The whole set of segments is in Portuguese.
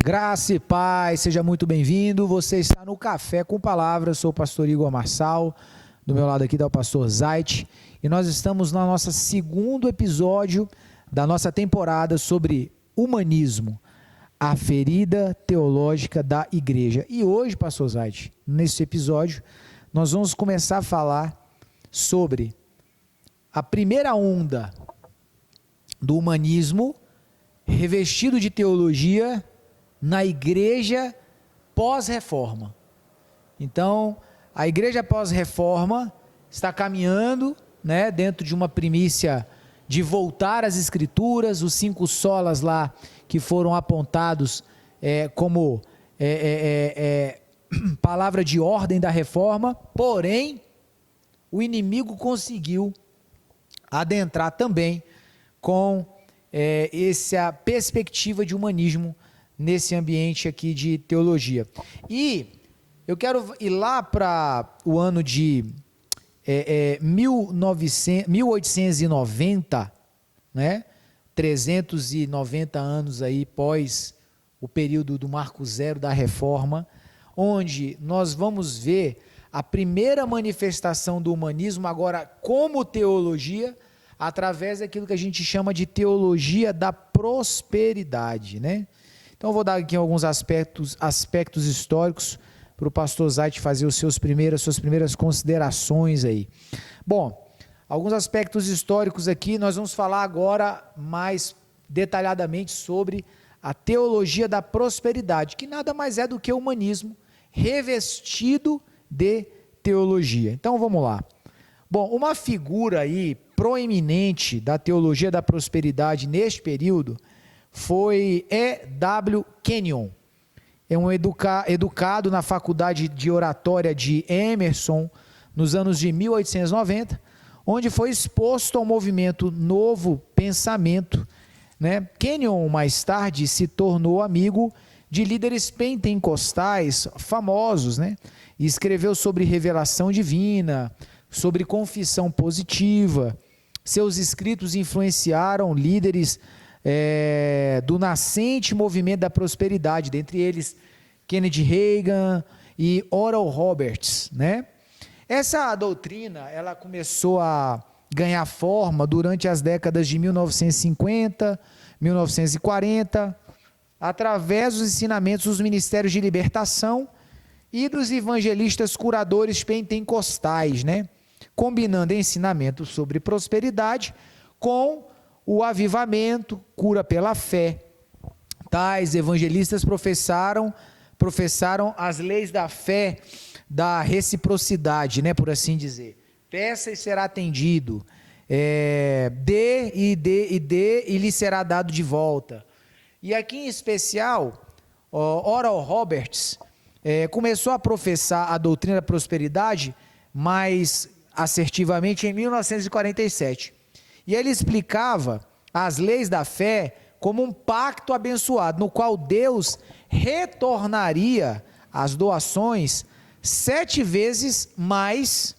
Graça e paz, seja muito bem-vindo. Você está no Café com Palavras. Sou o pastor Igor Marçal. Do meu lado aqui está o pastor Zait. E nós estamos no nosso segundo episódio da nossa temporada sobre humanismo, a ferida teológica da igreja. E hoje, pastor Zait, nesse episódio, nós vamos começar a falar sobre a primeira onda do humanismo revestido de teologia na igreja pós-reforma. Então, a igreja pós-reforma está caminhando, dentro de uma primícia de voltar às escrituras, os 5 solas lá que foram apontados como palavra de ordem da reforma, porém, o inimigo conseguiu adentrar também com essa perspectiva de humanismo nesse ambiente aqui de teologia. E eu quero ir lá para o ano de 1890, 390 anos aí pós o período do Marco Zero da Reforma, onde nós vamos ver a primeira manifestação do humanismo agora como teologia, através daquilo que a gente chama de teologia da prosperidade, Então, eu vou dar aqui alguns aspectos históricos para o pastor Zait fazer suas primeiras considerações aí. Bom, alguns aspectos históricos aqui, nós vamos falar agora mais detalhadamente sobre a teologia da prosperidade, que nada mais é do que o humanismo revestido de teologia. Então, vamos lá. Bom, uma figura aí proeminente da teologia da prosperidade neste período foi E.W. Kenyon. É um educado na faculdade de oratória de Emerson nos anos de 1890, onde foi exposto ao movimento Novo Pensamento. Kenyon, mais tarde, se tornou amigo de líderes pentecostais famosos, e escreveu sobre revelação divina, sobre confissão positiva. Seus escritos influenciaram líderes do nascente movimento da prosperidade, dentre eles Kennedy Reagan e Oral Roberts. Essa doutrina ela começou a ganhar forma durante as décadas de 1950, 1940, através dos ensinamentos dos ministérios de libertação e dos evangelistas curadores pentecostais, combinando ensinamentos sobre prosperidade com o avivamento, cura pela fé. Tais evangelistas professaram as leis da fé, da reciprocidade, por assim dizer. Peça e será atendido, dê e lhe será dado de volta. E aqui em especial, Oral Roberts começou a professar a doutrina da prosperidade mais assertivamente em 1947. E ele explicava as leis da fé como um pacto abençoado, no qual Deus retornaria as doações 7 vezes mais,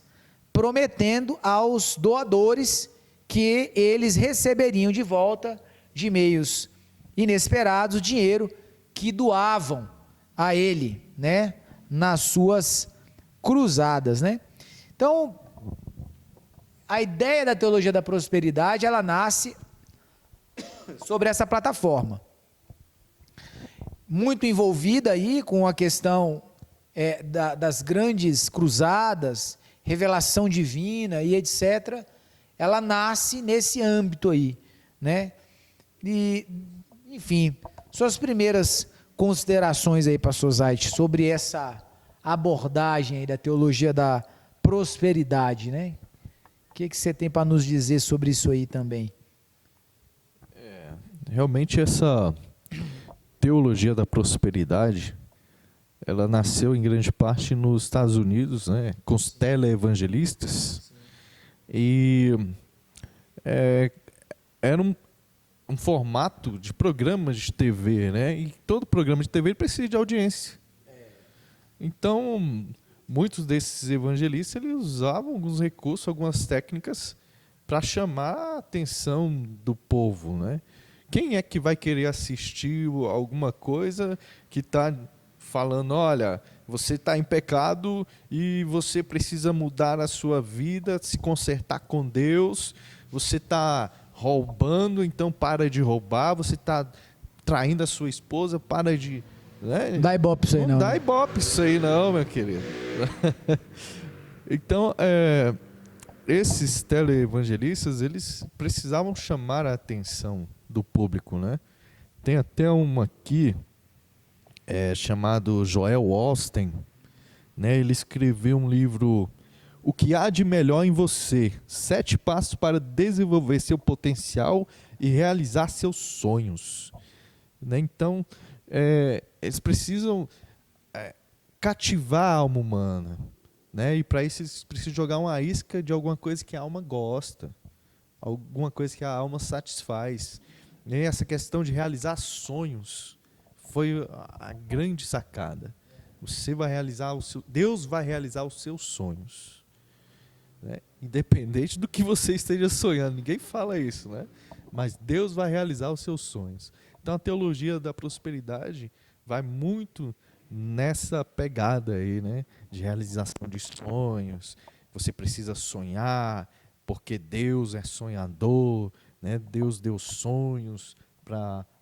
prometendo aos doadores que eles receberiam de volta, de meios inesperados, o dinheiro que doavam a ele, nas suas cruzadas, Então, a ideia da teologia da prosperidade, ela nasce sobre essa plataforma, muito envolvida aí com a questão das grandes cruzadas, revelação divina e etc. Ela nasce nesse âmbito aí, E, enfim, suas primeiras considerações aí, pastor Zait, sobre essa abordagem aí da teologia da prosperidade, O que você tem para nos dizer sobre isso aí também? Realmente essa teologia da prosperidade, ela nasceu em grande parte nos Estados Unidos, com os teleevangelistas. E era um formato de programas de TV, E todo programa de TV precisa de audiência. Então, muitos desses evangelistas eles usavam alguns recursos, algumas técnicas para chamar a atenção do povo, Quem é que vai querer assistir alguma coisa que está falando, olha, você está em pecado e você precisa mudar a sua vida, se consertar com Deus, você está roubando, então para de roubar, você está traindo a sua esposa, para de... Né? Dá ibope isso aí, não. Não dá ibope isso aí não, meu querido. Então, esses teleevangelistas, eles precisavam chamar a atenção do público, né? Tem até uma aqui, chamado Joel Osteen, né? Ele escreveu um livro, O que há de melhor em você? 7 passos para desenvolver seu potencial e realizar seus sonhos. Né? Então, eles precisam cativar a alma humana. Né? E para isso eles precisam jogar uma isca de alguma coisa que a alma gosta, alguma coisa que a alma satisfaz. E essa questão de realizar sonhos foi a grande sacada. Você vai realizar Deus vai realizar os seus sonhos, né? Independente do que você esteja sonhando, ninguém fala isso, né? Mas Deus vai realizar os seus sonhos. Então a teologia da prosperidade vai muito nessa pegada aí, né? De realização de sonhos. Você precisa sonhar, porque Deus é sonhador, né? Deus deu sonhos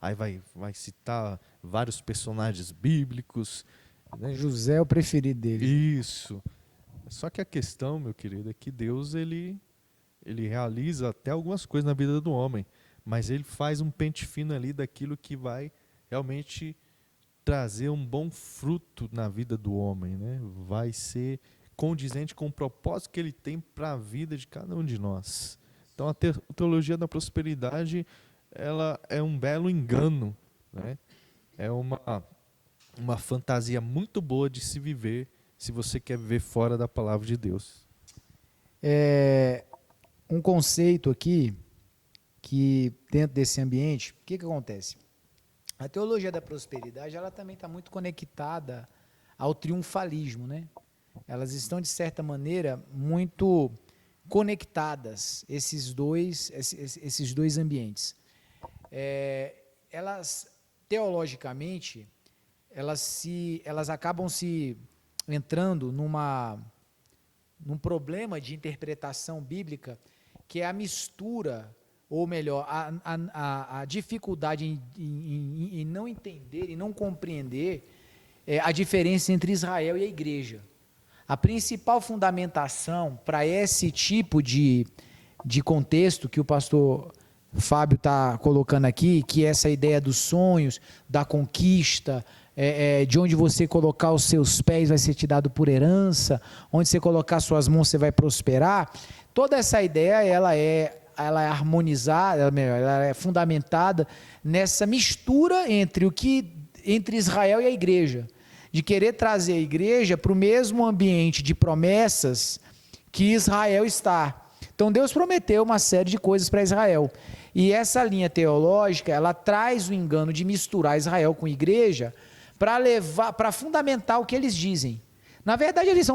aí vai citar vários personagens bíblicos, né? José é o preferido dele. Isso. Só que a questão, meu querido, é que Deus ele realiza até algumas coisas na vida do homem, mas ele faz um pente fino ali daquilo que vai realmente trazer um bom fruto na vida do homem, né? Vai ser condizente com o propósito que ele tem para a vida de cada um de nós. Então a teologia da prosperidade, ela é um belo engano, né? É uma fantasia muito boa de se viver, se você quer viver fora da palavra de Deus. Um conceito aqui, que dentro desse ambiente, o que acontece? A teologia da prosperidade, ela também está muito conectada ao triunfalismo, né? Elas estão, de certa maneira, muito conectadas, esses dois ambientes. Elas, teologicamente, elas acabam se entrando num problema de interpretação bíblica, que é a mistura, ou melhor, a dificuldade em não entender e não compreender a diferença entre Israel e a igreja. A principal fundamentação para esse tipo de contexto que o pastor Fábio está colocando aqui, que é essa ideia dos sonhos, da conquista, de onde você colocar os seus pés vai ser te dado por herança, onde você colocar suas mãos você vai prosperar. Toda essa ideia ela é harmonizada, ela é fundamentada nessa mistura entre Israel e a igreja, de querer trazer a igreja para o mesmo ambiente de promessas que Israel está. Então Deus prometeu uma série de coisas para Israel, e essa linha teológica, ela traz o engano de misturar Israel com a igreja para fundamentar o que eles dizem. Na verdade, eles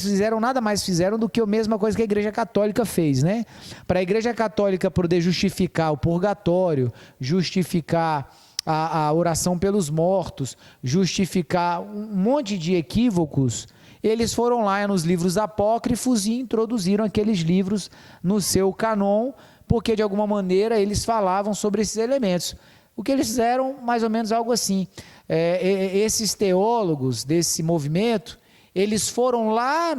fizeram nada mais do que a mesma coisa que a Igreja Católica fez, né? Para a Igreja Católica poder justificar o purgatório, justificar a oração pelos mortos, justificar um monte de equívocos, eles foram lá nos livros apócrifos e introduziram aqueles livros no seu canon, porque de alguma maneira eles falavam sobre esses elementos. O que eles fizeram, mais ou menos algo assim. Esses teólogos desse movimento, eles foram lá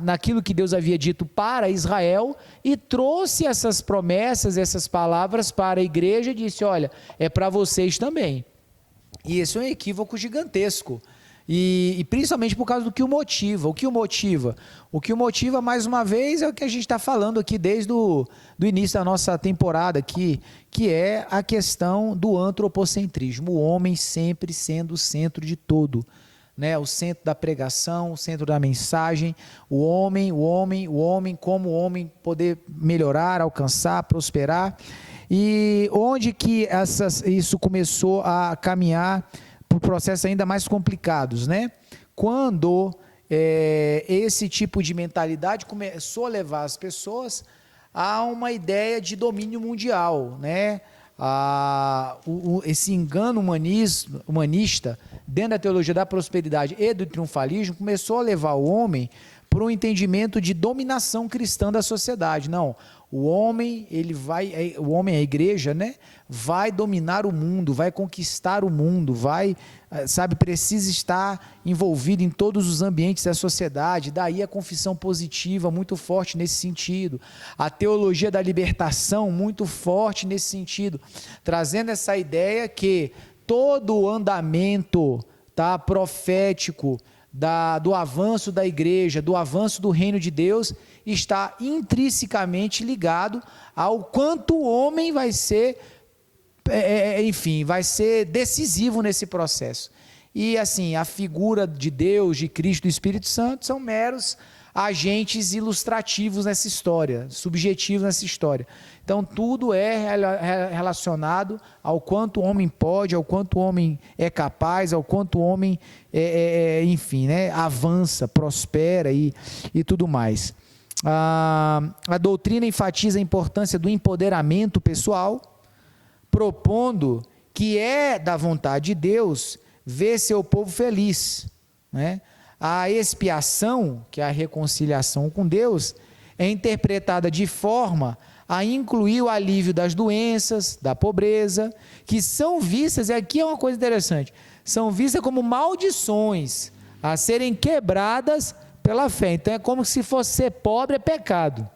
naquilo que Deus havia dito para Israel e trouxe essas promessas, essas palavras para a igreja e disse, olha, é para vocês também. E esse é um equívoco gigantesco. E principalmente por causa do que o motiva. O que o motiva, mais uma vez, é o que a gente está falando aqui desde o início da nossa temporada aqui, que é a questão do antropocentrismo, o homem sempre sendo o centro de tudo, né? O centro da pregação, o centro da mensagem, o homem como homem poder melhorar, alcançar, prosperar. E onde que isso começou a caminhar por processos ainda mais complicados, né? Quando esse tipo de mentalidade começou a levar as pessoas a uma ideia de domínio mundial, né? esse engano humanista dentro da teologia da prosperidade e do triunfalismo começou a levar o homem para um entendimento de dominação cristã da sociedade. Não, o homem, a igreja, né, vai dominar o mundo, vai conquistar o mundo, precisa estar envolvido em todos os ambientes da sociedade. Daí a confissão positiva muito forte nesse sentido, a teologia da libertação muito forte nesse sentido, trazendo essa ideia que todo o andamento, tá, profético do avanço da igreja, do avanço do reino de Deus, está intrinsecamente ligado ao quanto o homem vai ser, vai ser decisivo nesse processo. E assim, a figura de Deus, de Cristo, do Espírito Santo são meros agentes ilustrativos nessa história, subjetivos nessa história. Então tudo é relacionado ao quanto o homem pode, ao quanto o homem é capaz, ao quanto o homem avança, prospera e tudo mais. A doutrina enfatiza a importância do empoderamento pessoal, propondo que é da vontade de Deus ver seu povo feliz, né? A expiação, que é a reconciliação com Deus, é interpretada de forma a incluir o alívio das doenças, da pobreza, que são vistas, e aqui é uma coisa interessante, são vistas como maldições a serem quebradas pela fé. Então é como se fosse ser pobre é pecado.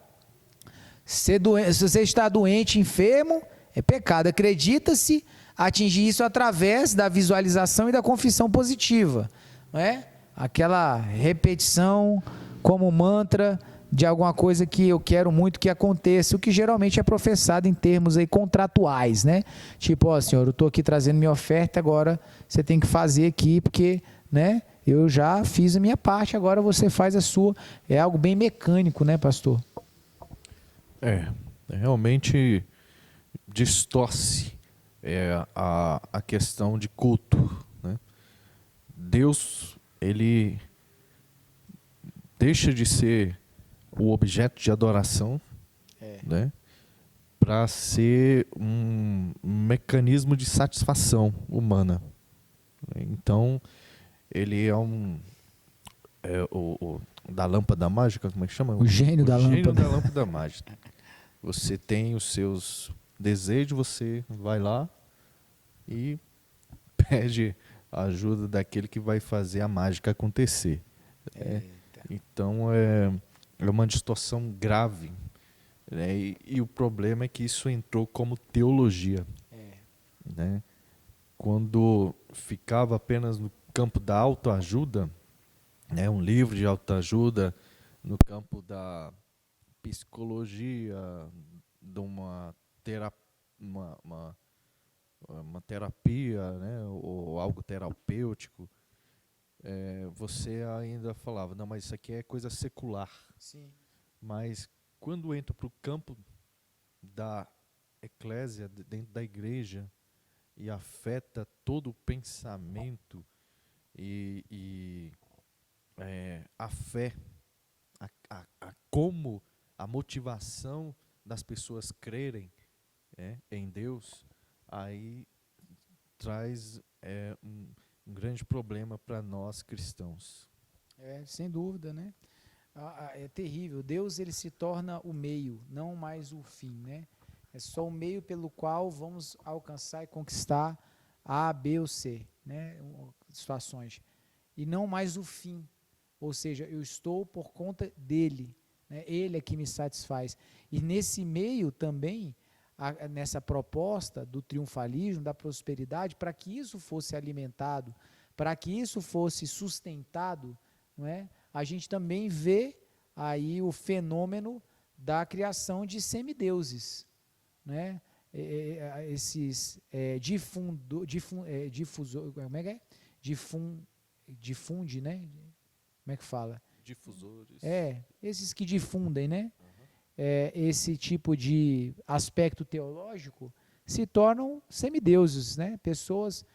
Se você está doente, enfermo, é pecado. Acredita-se atingir isso através da visualização e da confissão positiva, não é? Aquela repetição como mantra de alguma coisa que eu quero muito que aconteça, o que geralmente é professado em termos aí contratuais, né? Tipo, Senhor, eu estou aqui trazendo minha oferta, agora você tem que fazer aqui, porque, né, eu já fiz a minha parte, agora você faz a sua. É algo bem mecânico, né, pastor? Realmente distorce a questão de culto, né? Deus, ele deixa de ser o objeto de adoração, né, para ser um mecanismo de satisfação humana. Então, ele é o da lâmpada mágica, como é que chama? O gênio da lâmpada mágica. Você tem os seus desejos, você vai lá e pede a ajuda daquele que vai fazer a mágica acontecer. Então, é uma distorção grave, né? E o problema é que isso entrou como teologia, né? Quando ficava apenas no campo da autoajuda, né? Um livro de autoajuda, no campo da psicologia, de uma terapia, né? Ou algo terapêutico, você ainda falava, não, mas isso aqui é coisa secular. Sim. Mas quando entra para o campo da eclésia, dentro da igreja, e afeta todo o pensamento e a fé, como a motivação das pessoas crerem em Deus, aí traz um grande problema para nós cristãos. Sem dúvida, né? É terrível. Deus, ele se torna o meio, não mais o fim, né? É só o meio pelo qual vamos alcançar e conquistar A, B ou C, né? Situações. E não mais o fim. Ou seja, eu estou por conta dele, né? Ele é que me satisfaz. E nesse meio também, nessa proposta do triunfalismo, da prosperidade, para que isso fosse alimentado, para que isso fosse sustentado, não é? A gente também vê aí o fenômeno da criação de semideuses, né? Esses difusor, como é que é? Difunde, né? Como é que fala? Difusores. Esses que difundem, né? Esse tipo de aspecto teológico se tornam semideuses, né? Pessoas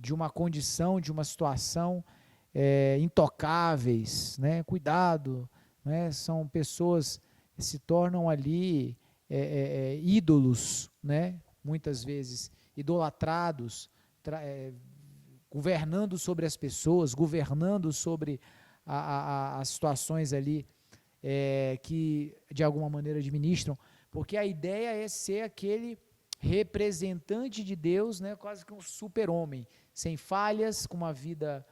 de uma condição, de uma situação intocáveis, né? Cuidado, né? São pessoas que se tornam ali ídolos, né? Muitas vezes idolatrados, governando sobre as pessoas, governando sobre as situações ali que de alguma maneira administram, porque a ideia é ser aquele representante de Deus, né, quase que um super-homem, sem falhas, com uma vida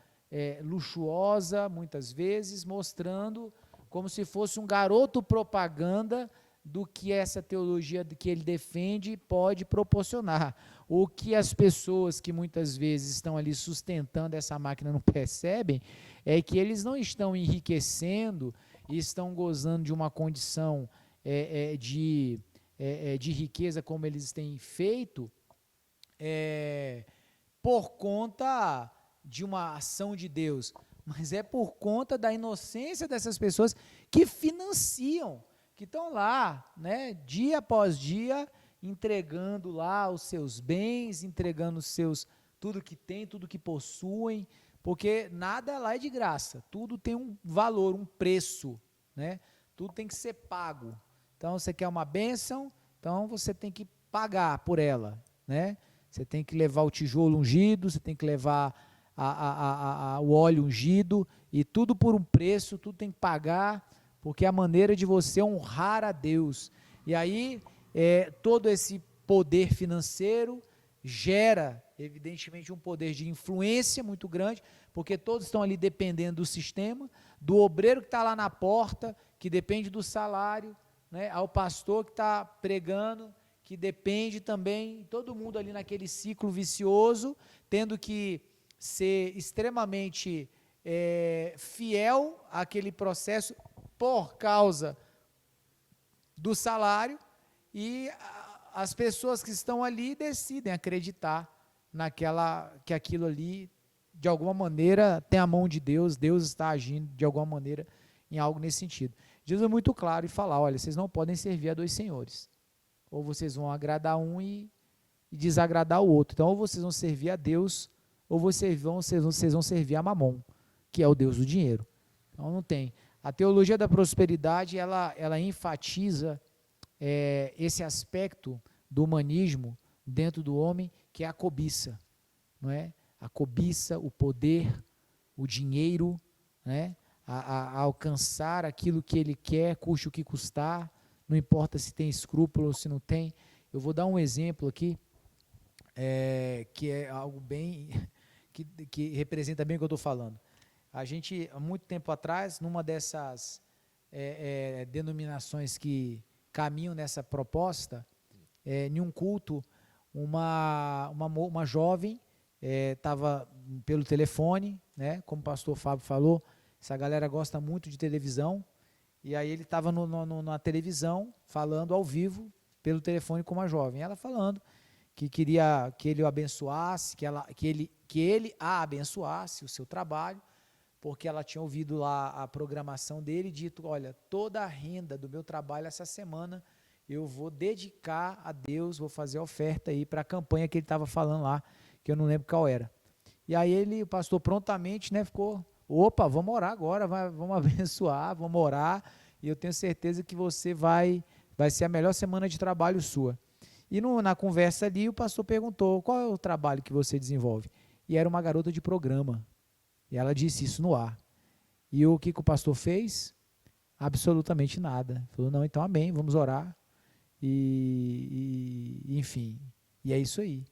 luxuosa, muitas vezes, mostrando como se fosse um garoto propaganda do que essa teologia que ele defende pode proporcionar. O que as pessoas que muitas vezes estão ali sustentando essa máquina não percebem é que eles não estão enriquecendo e estão gozando de uma condição de riqueza como eles têm feito por conta de uma ação de Deus, mas é por conta da inocência dessas pessoas que financiam, que estão lá, né, dia após dia, entregando lá os seus bens, entregando tudo que tem, tudo que possuem, porque nada lá é de graça, tudo tem um valor, um preço, né? Tudo tem que ser pago. Então, você quer uma bênção, então você tem que pagar por ela, né? Você tem que levar o tijolo ungido, você tem que levar o óleo ungido, e tudo por um preço, tudo tem que pagar, porque é a maneira de você honrar a Deus. E aí, todo esse poder financeiro gera, evidentemente, um poder de influência muito grande, porque todos estão ali dependendo do sistema, do obreiro que está lá na porta, que depende do salário, né, ao pastor que está pregando, que depende também, todo mundo ali naquele ciclo vicioso, tendo que ser extremamente fiel àquele processo por causa do salário, e as pessoas que estão ali decidem acreditar que aquilo ali, de alguma maneira, tem a mão de Deus, Deus está agindo de alguma maneira em algo nesse sentido. Jesus é muito claro e fala, olha, vocês não podem servir a dois senhores, ou vocês vão agradar um e desagradar o outro. Então, ou vocês vão servir a Deus, ou vocês vão servir a Mamon, que é o Deus do dinheiro. Então, não tem. A teologia da prosperidade, ela enfatiza esse aspecto do humanismo dentro do homem, que é a cobiça, não é? A cobiça, o poder, o dinheiro, né? A alcançar aquilo que ele quer, custe o que custar, não importa se tem escrúpulo ou se não tem. Eu vou dar um exemplo aqui, que é algo bem, que representa bem o que eu estou falando. A gente, há muito tempo atrás, numa dessas denominações que caminham nessa proposta, em um culto, uma jovem estava pelo telefone, né, como o pastor Fábio falou, essa galera gosta muito de televisão, e aí ele estava na televisão, falando ao vivo, pelo telefone com uma jovem, ela falando que queria que ele o abençoasse, que ele a abençoasse, o seu trabalho, porque ela tinha ouvido lá a programação dele e dito, olha, toda a renda do meu trabalho essa semana eu vou dedicar a Deus, vou fazer oferta aí para a campanha que ele estava falando lá, que eu não lembro qual era. E aí o pastor prontamente, né, ficou, opa, vamos orar agora, vamos abençoar, vamos orar, e eu tenho certeza que você vai ser a melhor semana de trabalho sua. E na conversa ali, o pastor perguntou, qual é o trabalho que você desenvolve? E era uma garota de programa. E ela disse isso no ar. E o que o pastor fez? Absolutamente nada. Falou, não, então amém, vamos orar. Enfim, e é isso aí.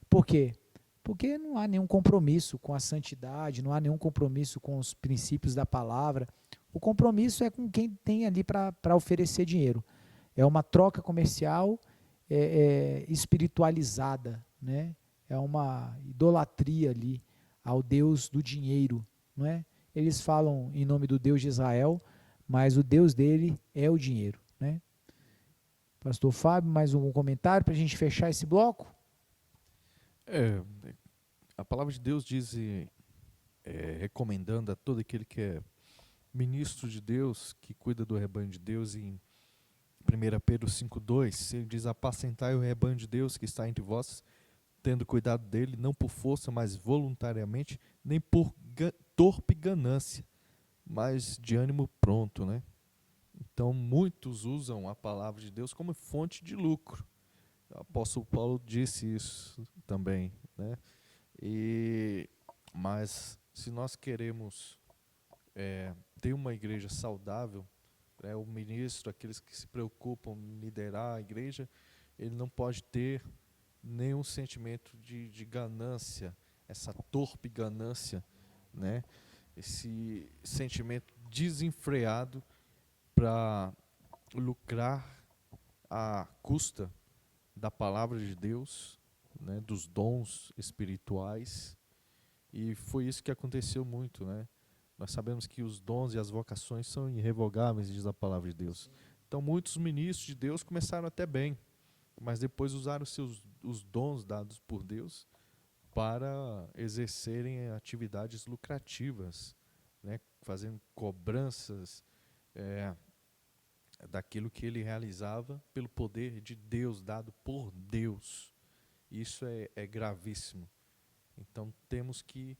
Por quê? Porque não há nenhum compromisso com a santidade, não há nenhum compromisso com os princípios da palavra. O compromisso é com quem tem ali para oferecer dinheiro. É uma troca comercial espiritualizada, né? É uma idolatria ali ao Deus do dinheiro, não é? Eles falam em nome do Deus de Israel, mas o Deus dele é o dinheiro, né? Pastor Fábio, mais um comentário para a gente fechar esse bloco? A palavra de Deus diz, recomendando a todo aquele que é ministro de Deus, que cuida do rebanho de Deus, em 1 Pedro 5,2, ele diz, apacentai o rebanho de Deus que está entre vós, tendo cuidado dele, não por força, mas voluntariamente, nem por torpe ganância, mas de ânimo pronto, né? Então, muitos usam a palavra de Deus como fonte de lucro. O apóstolo Paulo disse isso também, né? Mas se nós queremos ter uma igreja saudável, o ministro, aqueles que se preocupam em liderar a igreja, ele não pode ter nenhum sentimento de ganância, essa torpe ganância, né? Esse sentimento desenfreado para lucrar à custa da palavra de Deus, né? Dos dons espirituais. E foi isso que aconteceu muito, né? Nós sabemos que os dons e as vocações são irrevogáveis, diz a palavra de Deus. Então, muitos ministros de Deus começaram até bem, mas depois usaram os dons dados por Deus para exercerem atividades lucrativas, né? Fazendo cobranças daquilo que ele realizava pelo poder de Deus, dado por Deus. Isso é gravíssimo. Então, temos que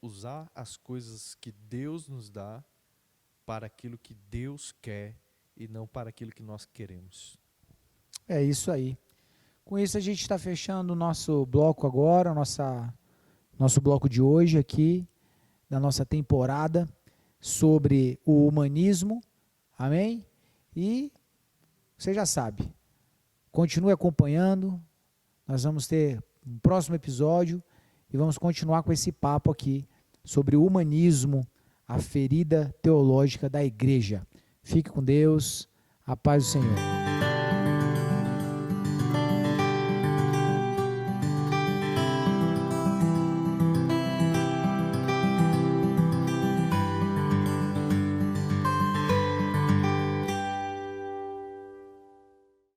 usar as coisas que Deus nos dá para aquilo que Deus quer e não para aquilo que nós queremos. É isso aí. Com isso a gente está fechando o nosso bloco agora, nosso bloco de hoje aqui, da nossa temporada, sobre o humanismo, amém? E você já sabe, continue acompanhando, nós vamos ter um próximo episódio e vamos continuar com esse papo aqui sobre o humanismo, a ferida teológica da igreja. Fique com Deus, a paz do Senhor.